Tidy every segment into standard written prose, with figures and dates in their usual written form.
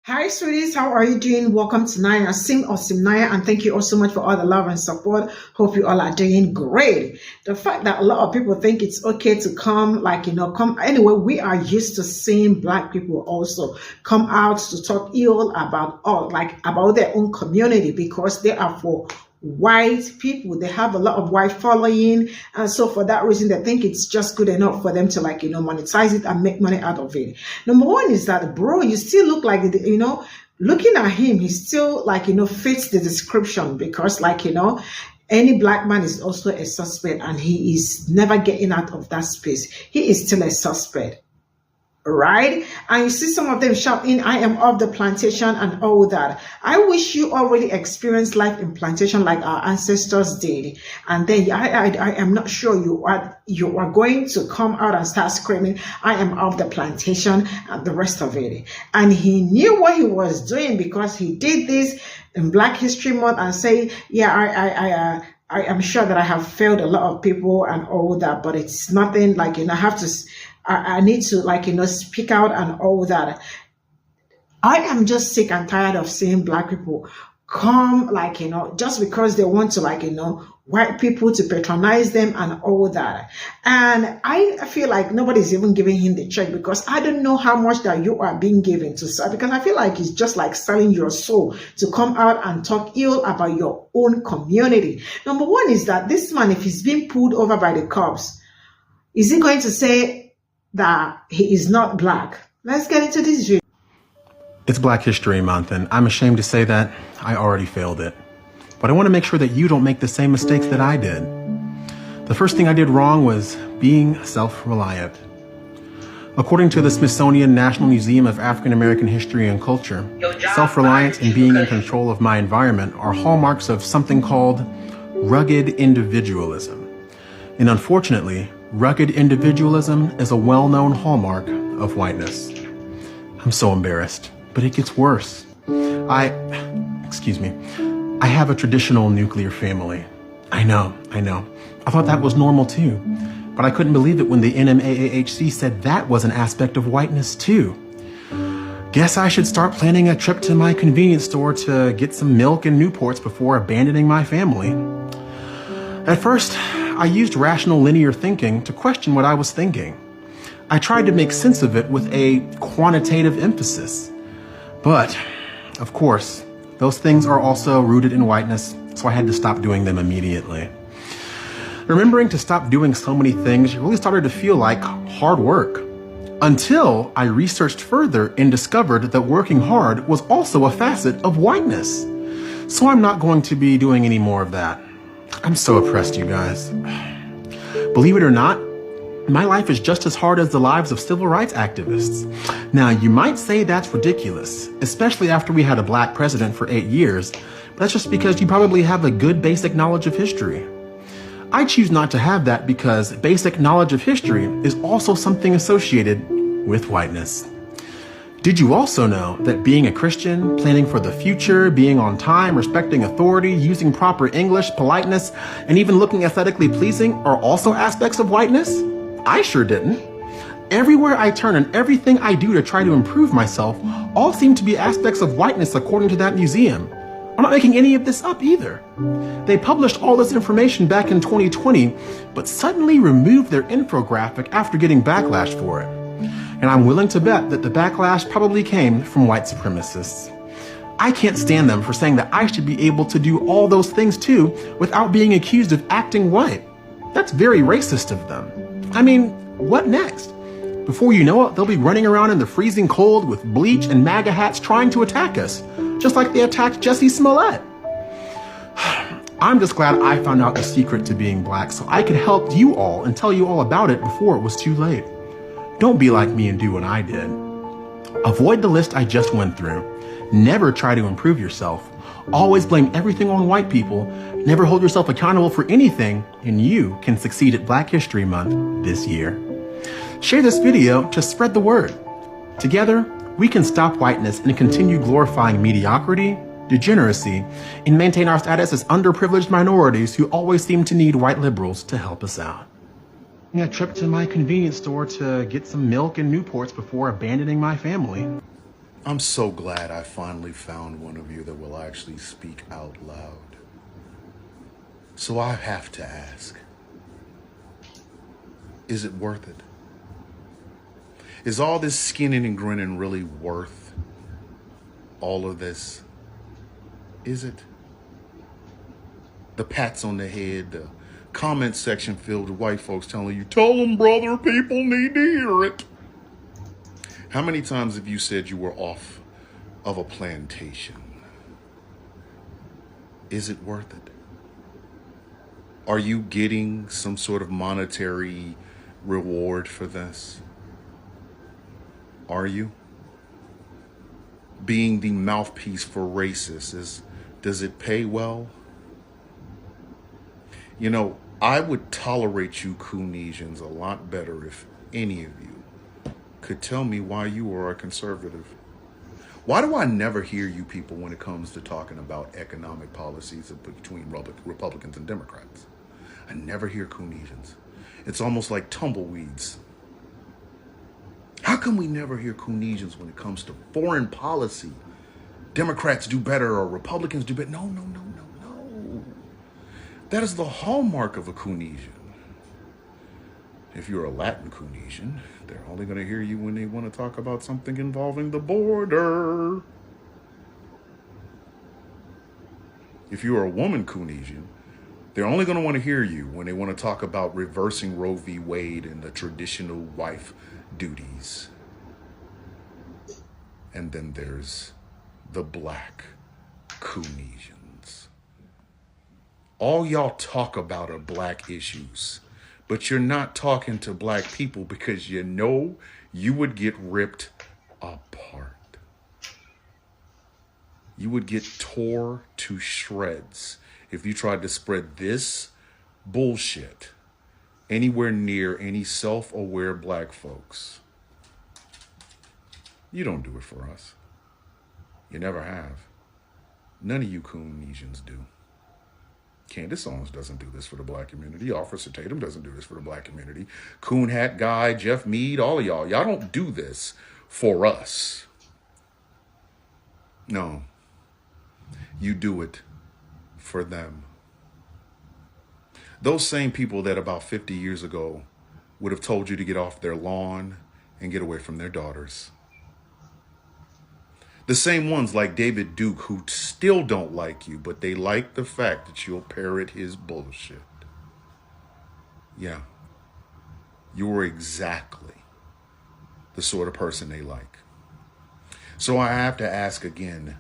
Hi, sweeties. How are you doing? Welcome to Naya Sim or Cimnanya, and thank you all so much for all the love and support. Hope you all are doing great. The fact that a lot of people think it's okay to come, come anyway, we are used to seeing Black people also come out to talk ill about about their own community because they are for white people. They have a lot of white following, and so for that reason they think it's just good enough for them to monetize it and make money out of it. Number one is that, bro, you still look like, looking at him, he still fits the description because any Black man is also a suspect, and he is never getting out of that space. He is still a suspect, right? And you see some of them shouting, I am off the plantation and all that. I wish you already experienced life in plantation like our ancestors did, and then I am not sure you are going to come out and start screaming, I am off the plantation and the rest of it. And he knew what he was doing because he did this in Black History Month and say, yeah, I am sure that I have failed a lot of people and all that, but it's nothing I need to speak out and all that. I am just sick and tired of seeing Black people come just because they want to white people to patronize them and all that. And I feel like nobody's even giving him the check because I don't know how much that you are being given to sell, because I feel like it's just like selling your soul to come out and talk ill about your own community. Number one is that this man, if he's being pulled over by the cops, is he going to say that he is not Black? Let's get into this video. It's Black History Month, and I'm ashamed to say that I already failed it. But I want to make sure that you don't make the same mistakes that I did. The first thing I did wrong was being self-reliant. According to the Smithsonian National Museum of African American History and Culture, self-reliance and being in control of my environment are hallmarks of something called rugged individualism. And unfortunately, rugged individualism is a well-known hallmark of whiteness. I'm so embarrassed, but it gets worse. I have a traditional nuclear family. I know. I thought that was normal too, but I couldn't believe it when the NMAAHC said that was an aspect of whiteness too. Guess I should start planning a trip to my convenience store to get some milk and Newports before abandoning my family. At first, I used rational linear thinking to question what I was thinking. I tried to make sense of it with a quantitative emphasis. But, of course, those things are also rooted in whiteness, so I had to stop doing them immediately. Remembering to stop doing so many things really started to feel like hard work. Until I researched further and discovered that working hard was also a facet of whiteness. So I'm not going to be doing any more of that. I'm so oppressed, you guys. Believe it or not, my life is just as hard as the lives of civil rights activists. Now, you might say that's ridiculous, especially after we had a Black president for 8 years, but that's just because you probably have a good basic knowledge of history. I choose not to have that because basic knowledge of history is also something associated with whiteness. Did you also know that being a Christian, planning for the future, being on time, respecting authority, using proper English, politeness, and even looking aesthetically pleasing are also aspects of whiteness? I sure didn't. Everywhere I turn and everything I do to try to improve myself all seem to be aspects of whiteness according to that museum. I'm not making any of this up either. They published all this information back in 2020, but suddenly removed their infographic after getting backlash for it. And I'm willing to bet that the backlash probably came from white supremacists. I can't stand them for saying that I should be able to do all those things too without being accused of acting white. That's very racist of them. I mean, what next? Before you know it, they'll be running around in the freezing cold with bleach and MAGA hats trying to attack us, just like they attacked Jussie Smollett. I'm just glad I found out the secret to being Black so I could help you all and tell you all about it before it was too late. Don't be like me and do what I did. Avoid the list I just went through. Never try to improve yourself. Always blame everything on white people. Never hold yourself accountable for anything, and you can succeed at Black History Month this year. Share this video to spread the word. Together, we can stop whiteness and continue glorifying mediocrity, degeneracy, and maintain our status as underprivileged minorities who always seem to need white liberals to help us out. A trip to my convenience store to get some milk and Newports before abandoning my family. I'm so glad I finally found one of you that will actually speak out loud. So I have to ask, is it worth it? Is all this skinning and grinning really worth all of this? Is it? The pats on the head, the comment section filled with white folks telling you, tell them, brother, people need to hear it. How many times have you said you were off of a plantation? Is it worth it? Are you getting some sort of monetary reward for this? Are you? Being the mouthpiece for racists, does it pay well? You know, I would tolerate you Coonesians a lot better if any of you could tell me why you are a conservative. Why do I never hear you people when it comes to talking about economic policies between Republicans and Democrats? I never hear Coonesians. It's almost like tumbleweeds. How come we never hear Coonesians when it comes to foreign policy? Democrats do better or Republicans do better? No, no, no, no, no. That is the hallmark of a Coonesian. If you're a Latin Coonesian, they're only going to hear you when they want to talk about something involving the border. If you're a woman Coonesian, they're only going to want to hear you when they want to talk about reversing Roe v. Wade and the traditional wife duties. And then there's the black Coonesians. All y'all talk about are black issues, but you're not talking to black people because you know you would get ripped apart. You would get tore to shreds if you tried to spread this bullshit anywhere near any self-aware black folks. You don't do it for us. You never have. None of you Coonesians do. Candace Owens doesn't do this for the black community. Officer Tatum doesn't do this for the black community. Coon Hat Guy, Jeff Mead, all of y'all don't do this for us. No. You do it for them. Those same people that about 50 years ago would have told you to get off their lawn and get away from their daughters. The same ones like David Duke who still don't like you, but they like the fact that you'll parrot his bullshit. Yeah. You're exactly the sort of person they like. So I have to ask again,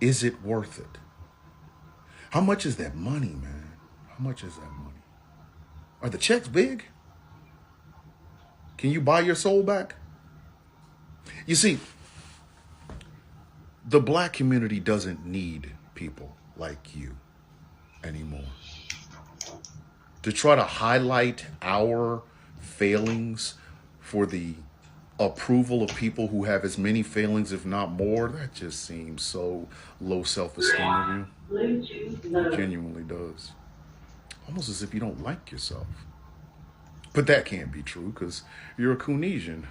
is it worth it? How much is that money, man? How much is that money? Are the checks big? Can you buy your soul back? You see, the black community doesn't need people like you anymore. To try to highlight our failings for the approval of people who have as many failings, if not more, that just seems so low self-esteem of you. It genuinely does. Almost as if you don't like yourself. But that can't be true because you're a Coonesian.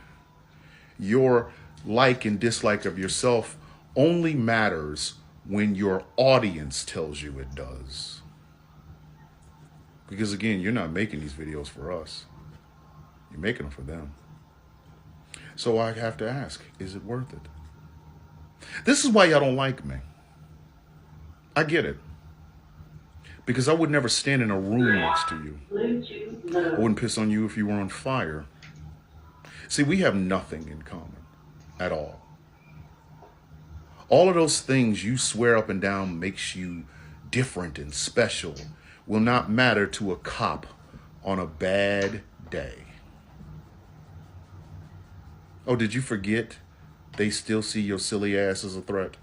Your like and dislike of yourself only matters when your audience tells you it does. Because again, you're not making these videos for us. You're making them for them. So I have to ask, is it worth it? This is why y'all don't like me. I get it. Because I would never stand in a room next to you. I wouldn't piss on you if you were on fire. See, we have nothing in common at all. All of those things you swear up and down makes you different and special will not matter to a cop on a bad day. Oh, did you forget they still see your silly ass as a threat?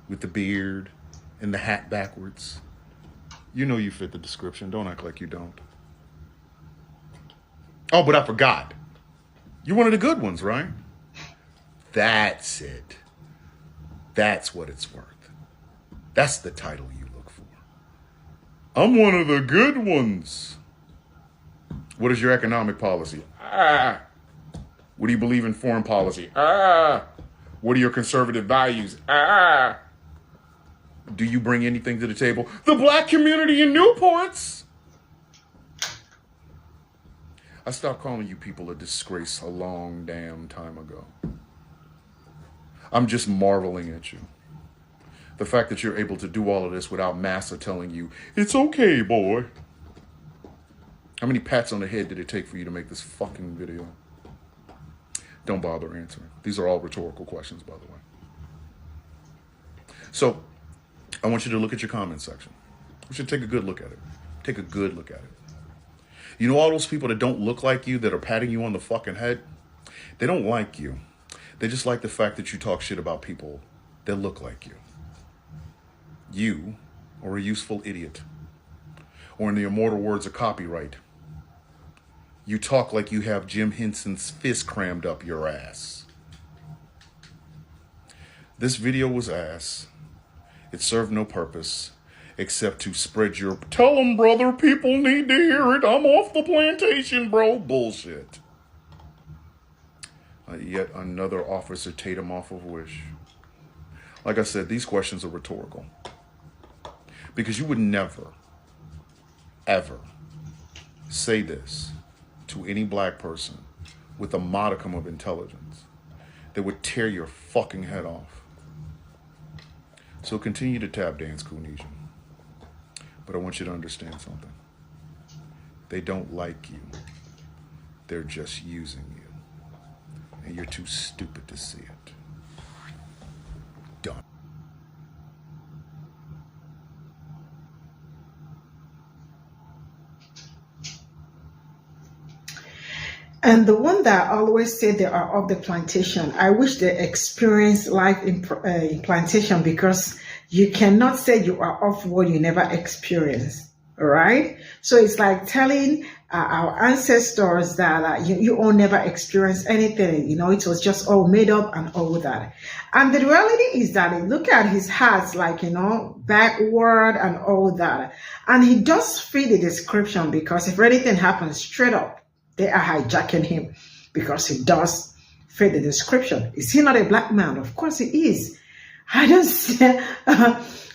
With the beard and the hat backwards. You know you fit the description. Don't act like you don't. Oh, but I forgot. You're one of the good ones, right? That's it. That's what it's worth. That's the title you look for. I'm one of the good ones. What is your economic policy? What do you believe in foreign policy? Ah. What are your conservative values? Ah. Do you bring anything to the table? The black community in Newports. I stopped calling you people a disgrace a long damn time ago. I'm just marveling at you. The fact that you're able to do all of this without Massa telling you, it's okay, boy. How many pats on the head did it take for you to make this fucking video? Don't bother answering. These are all rhetorical questions, by the way. So, I want you to look at your comment section. You should take a good look at it. Take a good look at it. You know all those people that don't look like you, that are patting you on the fucking head? They don't like you. They just like the fact that you talk shit about people that look like you. You are a useful idiot. Or in the immortal words of copyright, you talk like you have Jim Henson's fist crammed up your ass. This video was ass. It served no purpose except to spread your tell them, brother, people need to hear it, I'm off the plantation, bro, bullshit. Yet another Officer Tatum off of Wish. Like I said, these questions are rhetorical. Because you would never, ever say this to any black person with a modicum of intelligence that would tear your fucking head off. So continue to tap dance, Coonesian. But I want you to understand something. They don't like you. They're just using you. And you're too stupid to see it. Done. And the one that always say they are off the plantation, I wish they experienced life in plantation, because you cannot say you are off what you never experienced. All right. So it's like telling our ancestors that you all never experienced anything. You know, it was just all made up and all that. And the reality is that look at his heart, like, you know, backward and all that. And he does fit the description, because if anything happens straight up, they are hijacking him, because he does fit the description. Is he not a black man? Of course he is. I don't see,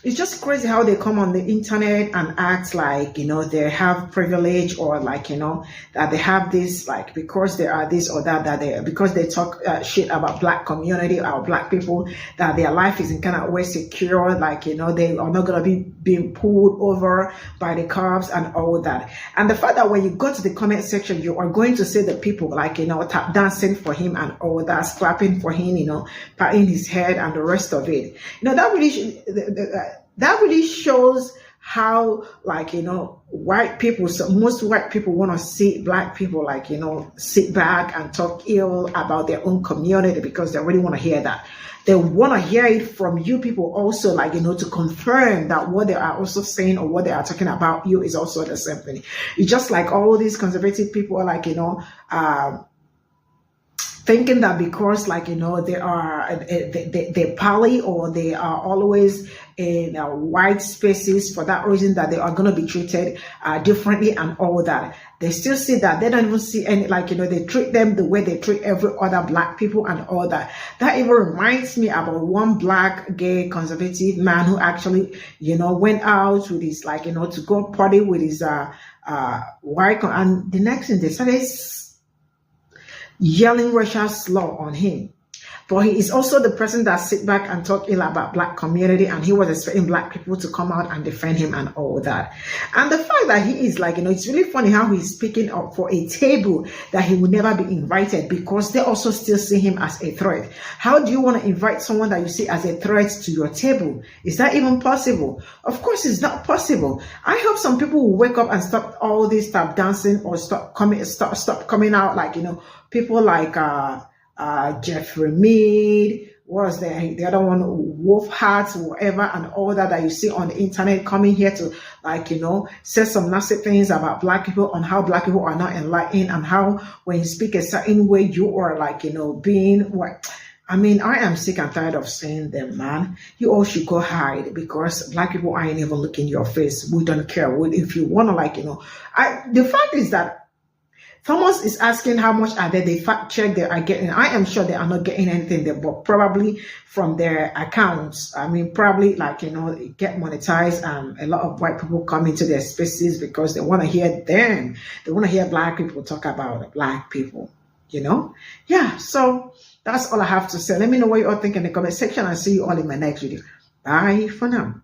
it's just crazy how they come on the internet and act like, you know, they have privilege, or like, you know, that they have this, like, because they are this or that, because they talk shit about black community or black people, that their life is in kind of way secure, like, you know, they are not going to be being pulled over by the cops and all that. And the fact that when you go to the comment section, you are going to see the people, like, you know, tap dancing for him and all that, clapping for him, you know, patting his head and the rest of it. You know, that really shows how, like, you know, white people, so most white people want to see black people, like, you know, sit back and talk ill about their own community, because they really want to hear that. They want to hear it from you people also, like, you know, to confirm that what they are also saying or what they are talking about you is also the same thing. It's just like all these conservative people are, like, you know, thinking that because, like, you know, they are they pally, or they are always in white spaces, for that reason that they are going to be treated differently and all that. They still see that. They don't even see any, like, you know, they treat them the way they treat every other black people and all that. That even reminds me about one black gay conservative man who actually, you know, went out with his, like, you know, to go party with his wife, and the next thing they started yelling racial slur on him. But he is also the person that sit back and talk ill about black community, and he was expecting black people to come out and defend him and all that. And the fact that he is, like, you know, it's really funny how he's speaking up for a table that he would never be invited, because they also still see him as a threat. How do you want to invite someone that you see as a threat to your table? Is that even possible? Of course it's not possible. I hope some people will wake up and stop all this stuff dancing, or stop coming out, like, you know, people like Jeffrey Mead, what was the other one, Wolf Hearts, whatever, and all that you see on the internet, coming here to, like, you know, say some nasty things about black people, on how black people are not enlightened, and how when you speak a certain way, you are, like, you know, being what. I mean, I am sick and tired of seeing them, man. You all should go hide, because black people ain't even looking your face. We don't care. If you want to, like, you know, the fact is that Thomas is asking how much are they fact check they are getting. I am sure they are not getting anything there, but probably from their accounts. I mean, probably like, get monetized. A lot of white people come into their spaces because they want to hear them. They want to hear black people talk about black people, Yeah, so that's all I have to say. Let me know what you all think in the comment section. I'll see you all in my next video. Bye for now.